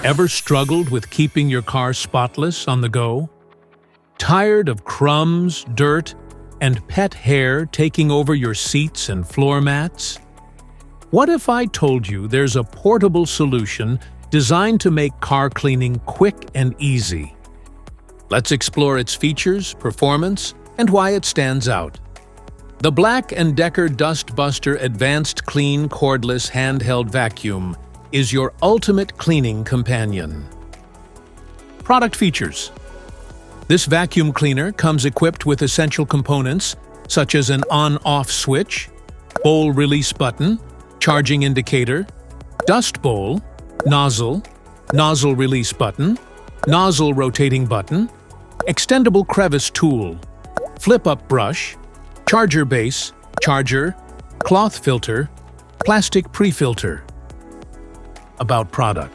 Ever struggled with keeping your car spotless on the go? Tired of crumbs, dirt, and pet hair taking over your seats and floor mats? What if I told you there's a portable solution designed to make car cleaning quick and easy? Let's explore its features, performance, and why it stands out. The BLACK+DECKER Dust Buster Advanced Clean Cordless Handheld Vacuum is your ultimate cleaning companion. Product features. This vacuum cleaner comes equipped with essential components such as an on-off switch, bowl release button, charging indicator, dust bowl, nozzle, nozzle release button, nozzle rotating button, extendable crevice tool, flip-up brush, charger base, charger, cloth filter, plastic pre-filter. About product.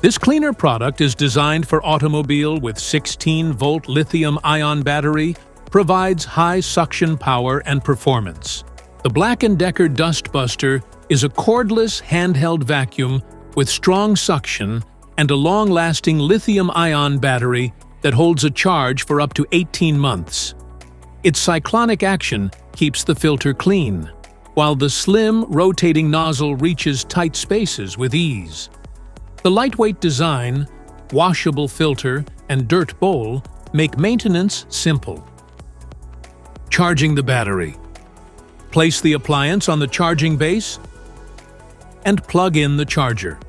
This cleaner product is designed for automobile with 16-volt lithium-ion battery, provides high suction power and performance. The BLACK+DECKER Dust Buster is a cordless handheld vacuum with strong suction and a long-lasting lithium-ion battery that holds a charge for up to 18 months. Its cyclonic action keeps the filter clean, while the slim, rotating nozzle reaches tight spaces with ease. The lightweight design, washable filter, and dirt bowl make maintenance simple. Charging the battery. Place the appliance on the charging base and plug in the charger.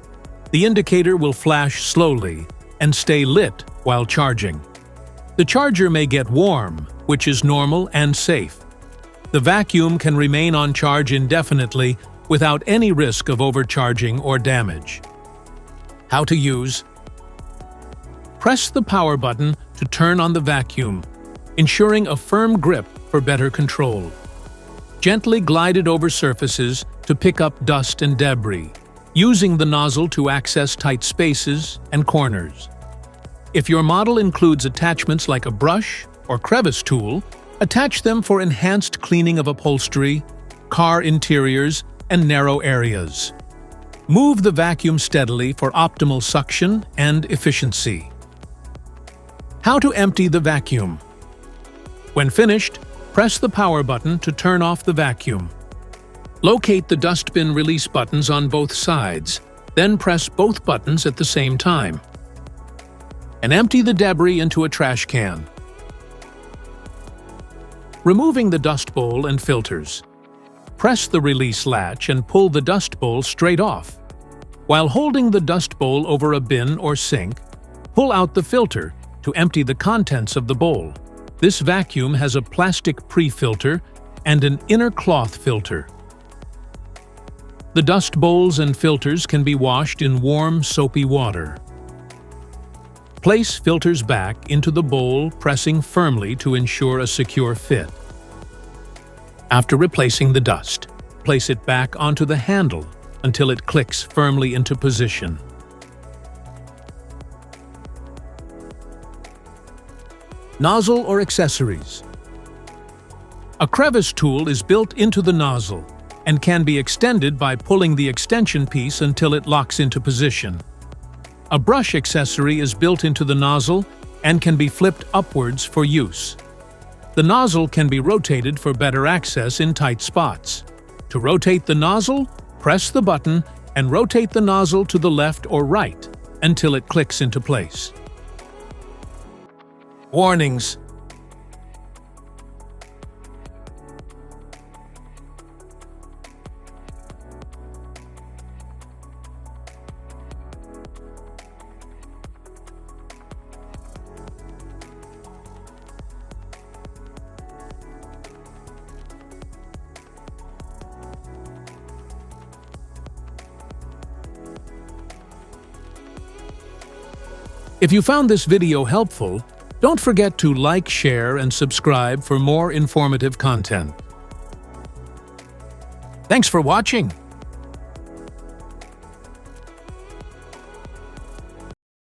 The indicator will flash slowly and stay lit while charging. The charger may get warm, which is normal and safe. The vacuum can remain on charge indefinitely without any risk of overcharging or damage. How to use. Press the power button to turn on the vacuum, ensuring a firm grip for better control. Gently glide it over surfaces to pick up dust and debris, using the nozzle to access tight spaces and corners. If your model includes attachments like a brush or crevice tool, attach them for enhanced cleaning of upholstery, car interiors, and narrow areas. Move the vacuum steadily for optimal suction and efficiency. How to empty the vacuum. When finished, press the power button to turn off the vacuum. Locate the dustbin release buttons on both sides, then press both buttons at the same time. And empty the debris into a trash can. Removing the dust bowl and filters. Press the release latch and pull the dust bowl straight off. While holding the dust bowl over a bin or sink, pull out the filter to empty the contents of the bowl. This vacuum has a plastic pre-filter and an inner cloth filter. The dust bowls and filters can be washed in warm, soapy water. Place filters back into the bowl, pressing firmly to ensure a secure fit. After replacing the dust, place it back onto the handle until it clicks firmly into position. Nozzle or accessories. A crevice tool is built into the nozzle and can be extended by pulling the extension piece until it locks into position. A brush accessory is built into the nozzle and can be flipped upwards for use. The nozzle can be rotated for better access in tight spots. To rotate the nozzle, press the button and rotate the nozzle to the left or right until it clicks into place. Warnings. If you found this video helpful, don't forget to like, share, and subscribe for more informative content. Thanks for watching!